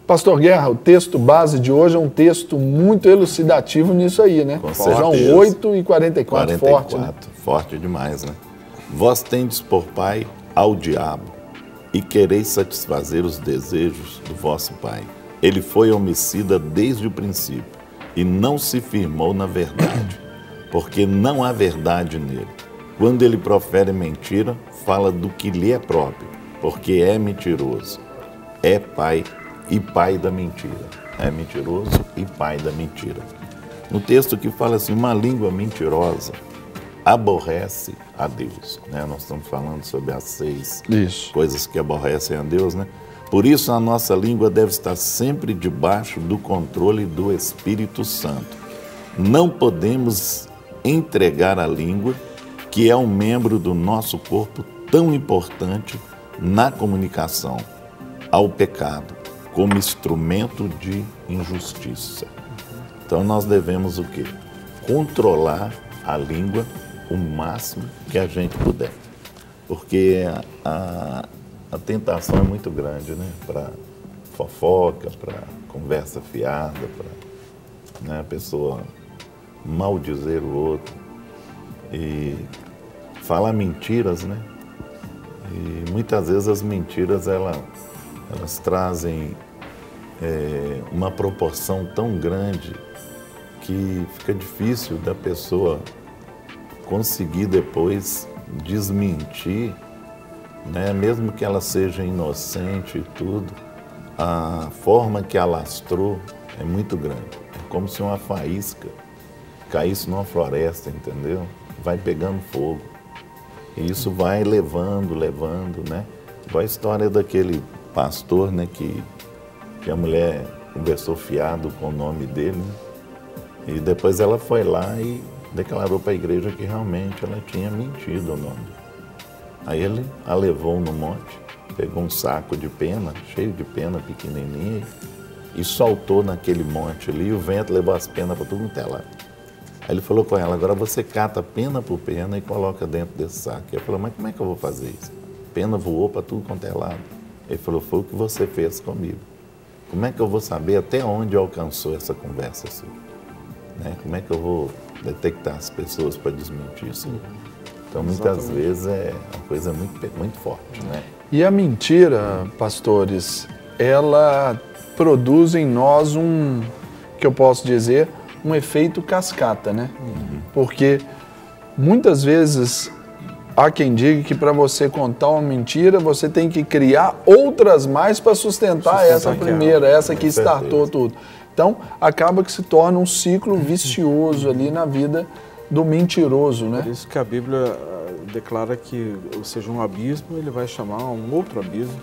Pastor Guerra, o texto base de hoje é um texto muito elucidativo nisso aí, né? Com João certeza. 8:44, forte, né? Forte demais, né? Vós tendes por pai ao diabo e quereis satisfazer os desejos do vosso pai. Ele foi homicida desde o princípio e não se firmou na verdade, porque não há verdade nele. Quando ele profere mentira, fala do que lhe é próprio, porque é mentiroso. É pai e pai da mentira. É mentiroso e pai da mentira. No texto que fala assim, uma língua mentirosa aborrece a Deus, né? Nós estamos falando sobre as 6 coisas que aborrecem a Deus, né? Por isso a nossa língua deve estar sempre debaixo do controle do Espírito Santo. Não podemos entregar a língua, que é um membro do nosso corpo tão importante na comunicação, ao pecado, como instrumento de injustiça. Então nós devemos o quê? Controlar a língua o máximo que a gente puder. Porque a tentação é muito grande, né? Para fofoca, para conversa fiada, para, né, a pessoa maldizer o outro e falar mentiras, né? E muitas vezes as mentiras elas trazem uma proporção tão grande que fica difícil da pessoa conseguir depois desmentir, né? Mesmo que ela seja inocente e tudo, a forma que alastrou é muito grande. É como se uma faísca caísse numa floresta, entendeu? Vai pegando fogo. E isso vai levando, né? Igual a história daquele pastor, né, que a mulher conversou fiado com o nome dele, né? E depois ela foi lá e declarou para a igreja que realmente ela tinha mentido o nome. Aí ele a levou no monte, pegou um saco de pena, cheio de pena pequenininha, e soltou naquele monte ali, e o vento levou as penas para tudo quanto é lado. Aí ele falou com ela, agora você cata pena por pena e coloca dentro desse saco. Ela falou, mas como é que eu vou fazer isso? Pena voou para tudo quanto é lado. Ele falou, foi o que você fez comigo. Como é que eu vou saber até onde alcançou essa conversa sua? Né? Como é que eu vou detectar as pessoas para desmentir isso? Então, muitas vezes é uma coisa muito forte, né? E a mentira, pastores, ela produz em nós que eu posso dizer, um efeito cascata, né? Porque muitas vezes há quem diga que para você contar uma mentira, você tem que criar outras mais para sustentar essa primeira, essa que startou tudo. Então, acaba que se torna um ciclo vicioso ali na vida do mentiroso, né? Por isso que a Bíblia declara que, ou seja, um abismo, ele vai chamar um outro abismo.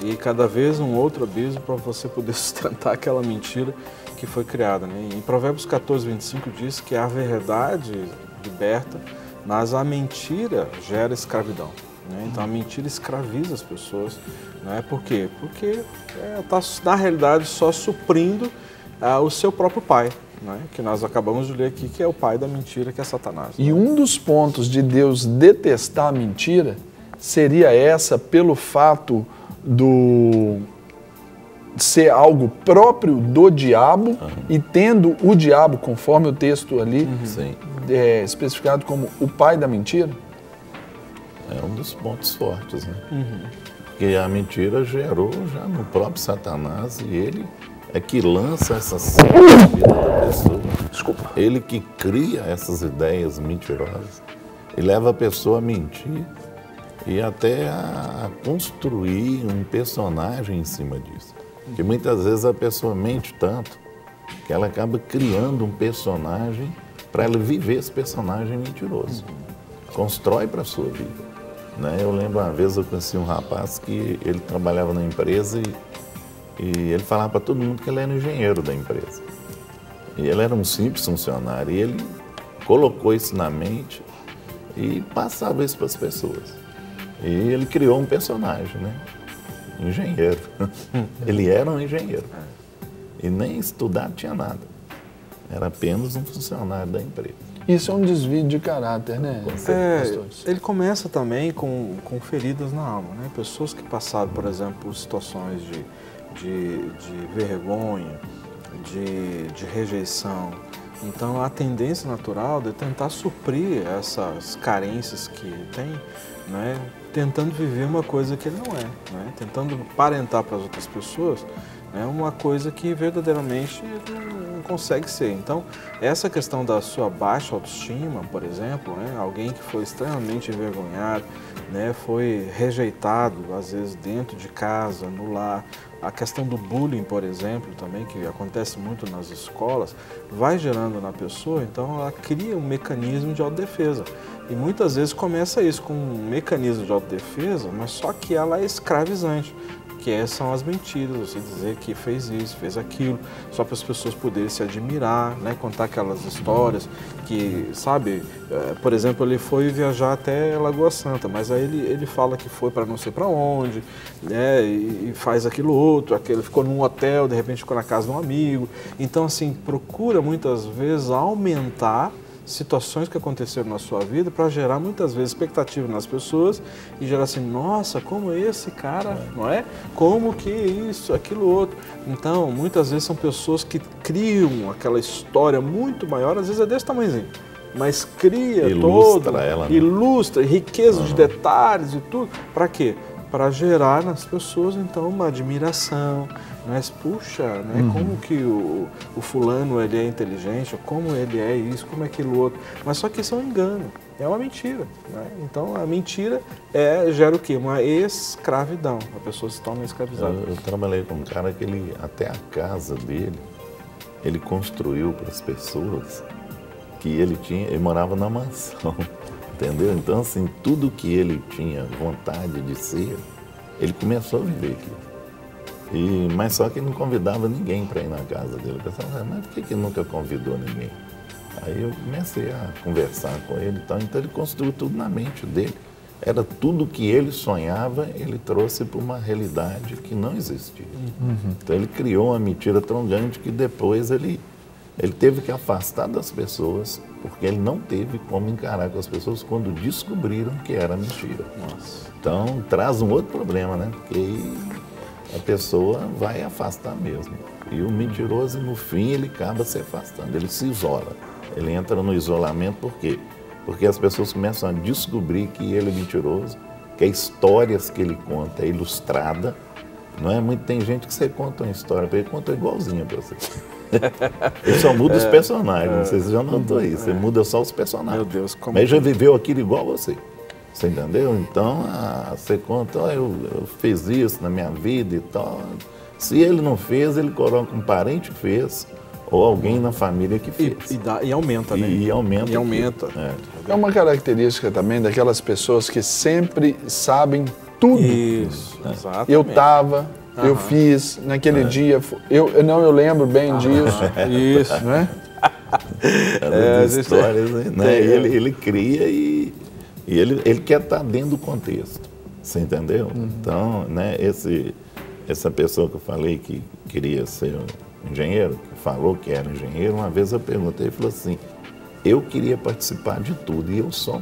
E cada vez um outro abismo para você poder sustentar aquela mentira que foi criada, né? Em Provérbios 14:25 diz que a verdade liberta, mas a mentira gera escravidão, né? Então a mentira escraviza as pessoas, né? Por quê? Porque está, na realidade, só suprindo o seu próprio pai, né? Que nós acabamos de ler aqui, que é o pai da mentira, que é Satanás. E um dos pontos de Deus detestar a mentira seria essa, pelo fato de ser algo próprio do diabo, e tendo o diabo, conforme o texto ali, especificado como o pai da mentira. É um dos pontos fortes, né? Porque a mentira gerou já no próprio Satanás, e ele é que lança essa semente na vida da pessoa. Desculpa. Ele que cria essas ideias mentirosas e leva a pessoa a mentir e até a construir um personagem em cima disso. Porque muitas vezes a pessoa mente tanto que ela acaba criando um personagem para ela viver esse personagem mentiroso. Constrói para a sua vida, né? Eu lembro uma vez eu conheci um rapaz que ele trabalhava na empresa e ele falava para todo mundo que ele era engenheiro da empresa. E ele era um simples funcionário, e ele colocou isso na mente e passava isso para as pessoas. E ele criou um personagem, né? Engenheiro. Ele era um engenheiro. E nem estudar tinha nada. Era apenas um funcionário da empresa. Isso é um desvio de caráter, né? Ele começa também com feridas na alma, né? Pessoas que passaram, por exemplo, por situações de de vergonha, de rejeição. Então, a tendência natural é tentar suprir essas carências que tem, né? Tentando viver uma coisa que ele não é, né? Tentando aparentar para as outras pessoas, né, uma coisa que verdadeiramente não consegue ser. Então, essa questão da sua baixa autoestima, por exemplo, né, alguém que foi extremamente envergonhado, né, foi rejeitado, às vezes dentro de casa, no lar, a questão do bullying, por exemplo, também, que acontece muito nas escolas, vai gerando na pessoa, então ela cria um mecanismo de autodefesa. E muitas vezes começa isso com um mecanismo de autodefesa, mas só que ela é escravizante, que são as mentiras, você dizer que fez isso, fez aquilo, só para as pessoas poderem se admirar, né, contar aquelas histórias que, sabe, por exemplo, ele foi viajar até Lagoa Santa, mas aí ele fala que foi para não sei para onde, né, e faz aquilo outro, ele ficou num hotel, de repente ficou na casa de um amigo. Então, assim, procura muitas vezes aumentar situações que aconteceram na sua vida para gerar muitas vezes expectativa nas pessoas e gerar assim, nossa, como esse cara, não é? Como que isso, aquilo outro. Então, muitas vezes são pessoas que criam aquela história muito maior, às vezes é desse tamanhozinho, mas cria ilustra ela, né? Ilustra, riqueza de detalhes e tudo. Para quê? Para gerar nas pessoas, então, uma admiração. Mas, puxa, né, como que o fulano ele é inteligente, como ele é isso, como é aquilo outro. Mas só que isso é um engano, é uma mentira. Né? Então, a mentira gera o quê? Uma escravidão. A pessoa se torna escravizada. Eu trabalhei com um cara que até a casa dele, ele construiu para as pessoas que ele morava na mansão, entendeu? Então, assim, tudo que ele tinha vontade de ser, ele começou a viver aquilo. Mas só que ele não convidava ninguém para ir na casa dele. Eu pensava, mas por que nunca convidou ninguém? Aí eu comecei a conversar com ele e tal. Então ele construiu tudo na mente dele. Era tudo que ele sonhava, ele trouxe para uma realidade que não existia. Então ele criou uma mentira tão grande que depois ele teve que afastar das pessoas, porque ele não teve como encarar com as pessoas quando descobriram que era mentira. Nossa. Então traz um outro problema, né? Porque aí a pessoa vai afastar mesmo. E o mentiroso, no fim, ele acaba se afastando, ele se isola. Ele entra no isolamento por quê? Porque as pessoas começam a descobrir que ele é mentiroso, que as histórias que ele conta é ilustrada. Não é? Tem gente que você conta uma história, ele conta igualzinha para você. Ele só muda os personagens, não sei se você já notou isso, ele muda só os personagens. Meu Deus, como mas já viveu aquilo igual você. Você entendeu? Então, você conta, eu fiz isso na minha vida e tal. Se ele não fez, ele coloca um parente fez ou alguém na família que fez. E aumenta, né? E aumenta. E aumenta. É uma característica também daquelas pessoas que sempre sabem tudo. Isso, exatamente. Eu estava, eu fiz, naquele dia, eu lembro bem disso. Isso. Não é? As histórias, né? Ele cria e ele quer estar dentro do contexto, você entendeu? Então, né, essa pessoa que eu falei que queria ser engenheiro, que falou que era engenheiro, uma vez eu perguntei, ele falou assim, eu queria participar de tudo e eu só